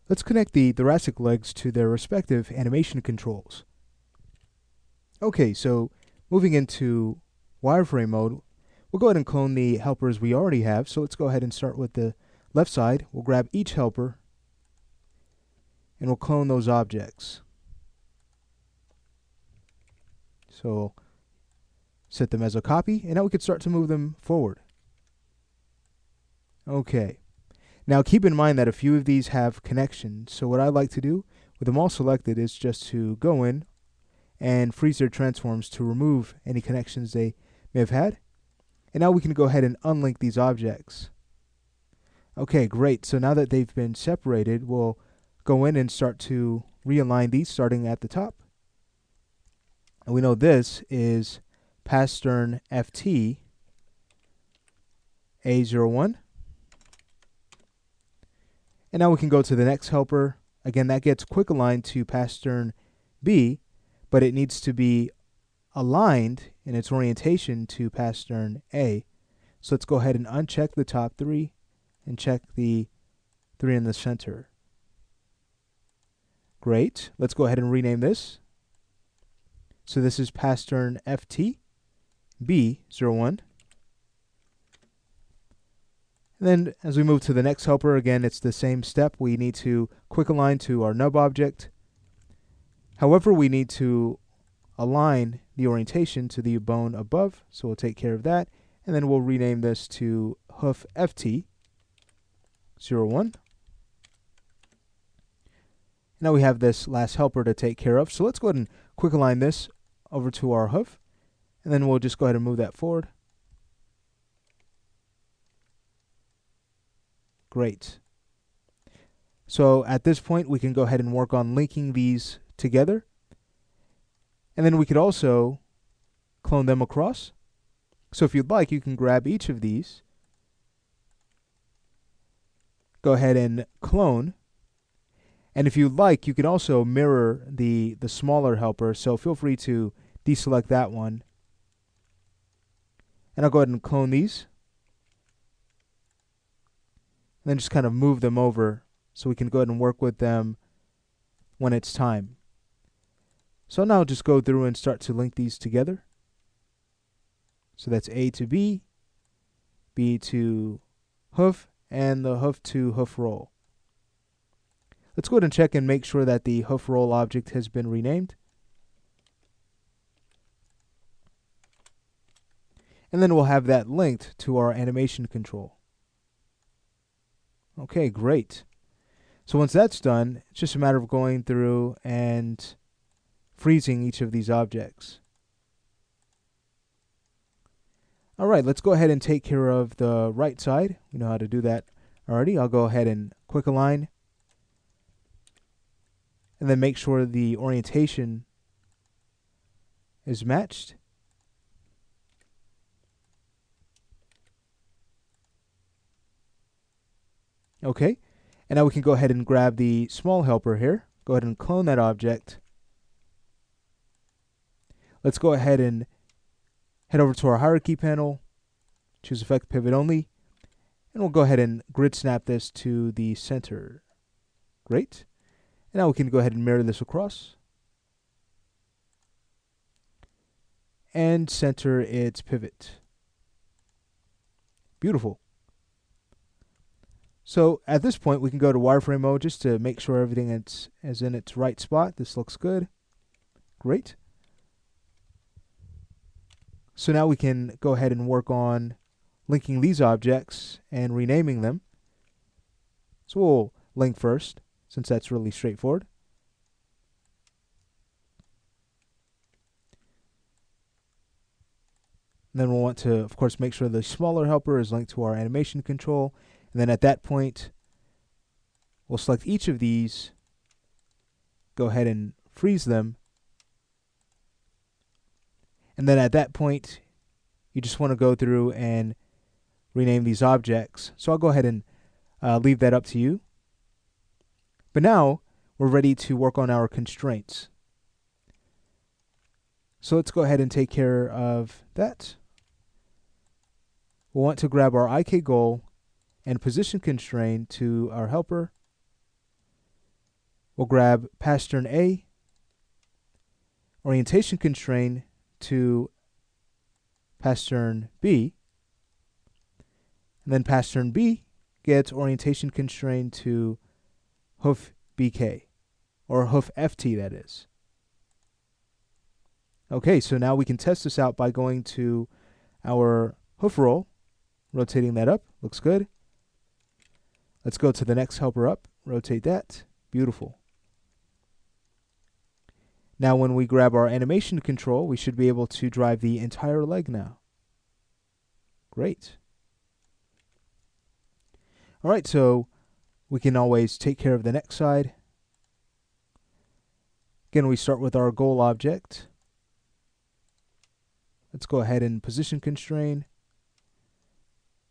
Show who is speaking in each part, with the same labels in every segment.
Speaker 1: Let's connect the thoracic legs to their respective animation controls. Okay, so moving into wireframe mode, we'll go ahead and clone the helpers we already have. So let's go ahead and start with the left side. We'll grab each helper and we'll clone those objects. So set them as a copy, and now we can start to move them forward. Okay. Now keep in mind that a few of these have connections. So what I like to do with them all selected is just to go in and freeze their transforms to remove any connections they may have had. And now we can go ahead and unlink these objects. Okay, great. So now that they've been separated, we'll go in and start to realign these starting at the top. And we know this is pastern FT A01. And now we can go to the next helper. Again, that gets quick aligned to pastern B, but it needs to be aligned in its orientation to pastern A. So let's go ahead and uncheck the top three and check the three in the center. Great. Let's go ahead and rename this. So this is pastern FT B01. And then as we move to the next helper, again, it's the same step. We need to quick align to our nub object. However, we need to align the orientation to the bone above. So we'll take care of that. And then we'll rename this to hoof FT 01. Now we have this last helper to take care of. So let's go ahead and quick align this over to our hoof. And then we'll just go ahead and move that forward. Great. So at this point, we can go ahead and work on linking these together. And then we could also clone them across. So if you'd like, you can grab each of these, go ahead and clone. And if you'd like, you can also mirror the smaller helper. So feel free to deselect that one. And I'll go ahead and clone these. And then just kind of move them over so we can go ahead and work with them when it's time. So now I'll just go through and start to link these together. So that's A to B, B to hoof, and the hoof to hoof roll. Let's go ahead and check and make sure that the hoof roll object has been renamed. And then we'll have that linked to our animation control. Okay, great. So once that's done, it's just a matter of going through and freezing each of these objects. All right, let's go ahead and take care of the right side. We know how to do that already. I'll go ahead and quick align. And then make sure the orientation is matched. Okay, and now we can go ahead and grab the small helper here. Go ahead and clone that object. Let's go ahead and head over to our hierarchy panel, choose Effect Pivot Only, and we'll go ahead and grid snap this to the center. Great. And now we can go ahead and mirror this across and center its pivot. Beautiful. So at this point, we can go to wireframe mode just to make sure everything is in its right spot. This looks good. Great. So now we can go ahead and work on linking these objects and renaming them. So we'll link first, since that's really straightforward. And then we'll want to, of course, make sure the smaller helper is linked to our animation control. And then at that point, we'll select each of these, go ahead and freeze them. And then at that point, you just want to go through and rename these objects. So I'll go ahead and leave that up to you. But now we're ready to work on our constraints. So let's go ahead and take care of that. We'll want to grab our IK goal and position constraint to our helper. we'll grab pastern A, orientation constraint to pastern B, and then pastern B gets orientation constraint to hoof BK, or hoof FT, that is. Okay, so now we can test this out by going to our hoof roll, rotating that up. Looks good. Let's go to the next helper up, rotate that. Beautiful. Now when we grab our animation control, we should be able to drive the entire leg now. Great. All right, so we can always take care of the next side. Again, we start with our goal object. Let's go ahead and position constrain.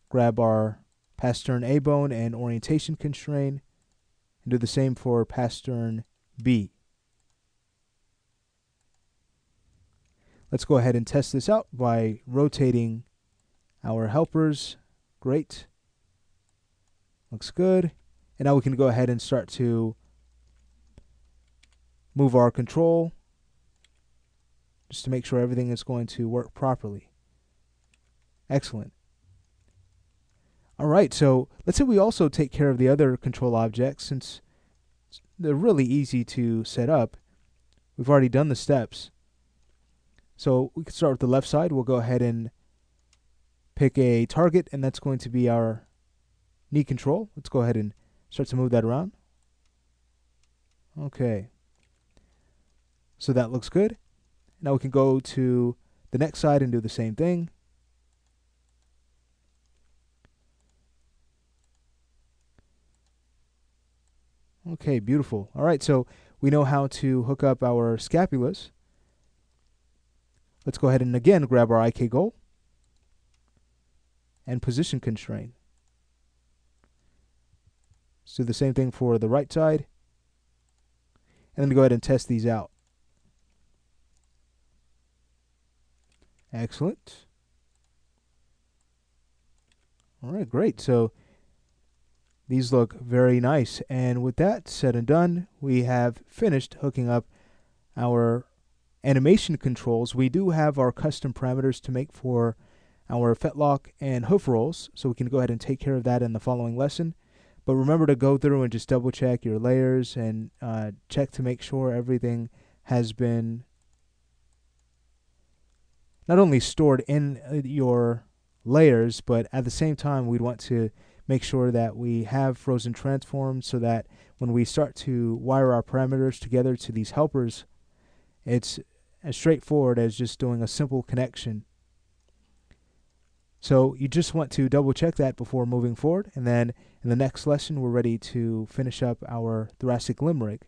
Speaker 1: Grab our pastern A bone and orientation constrain, and do the same for pastern B. Let's go ahead and test this out by rotating our helpers. Great. Looks good. And now we can go ahead and start to move our control just to make sure everything is going to work properly. Excellent. All right, so let's say we also take care of the other control objects, since they're really easy to set up. We've already done the steps. So we can start with the left side. We'll go ahead and pick a target, and that's going to be our knee control. Let's go ahead and start to move that around. Okay. So that looks good. Now we can go to the next side and do the same thing. Okay, beautiful. All right, so we know how to hook up our scapulas. Let's go ahead and again grab our IK goal and position constraint. Let's do the same thing for the right side, and then go ahead and test these out. Excellent. All right, great. So these look very nice. And with that said and done, we have finished hooking up our animation controls. We do have our custom parameters to make for our fetlock and hoof rolls, so we can go ahead and take care of that in the following lesson. But remember to go through and just double check your layers and check to make sure everything has been not only stored in your layers, but at the same time we'd want to make sure that we have frozen transforms, so that when we start to wire our parameters together to these helpers, it's as straightforward as just doing a simple connection. So you just want to double check that before moving forward, and then in the next lesson we're ready to finish up our thoracic limb rig.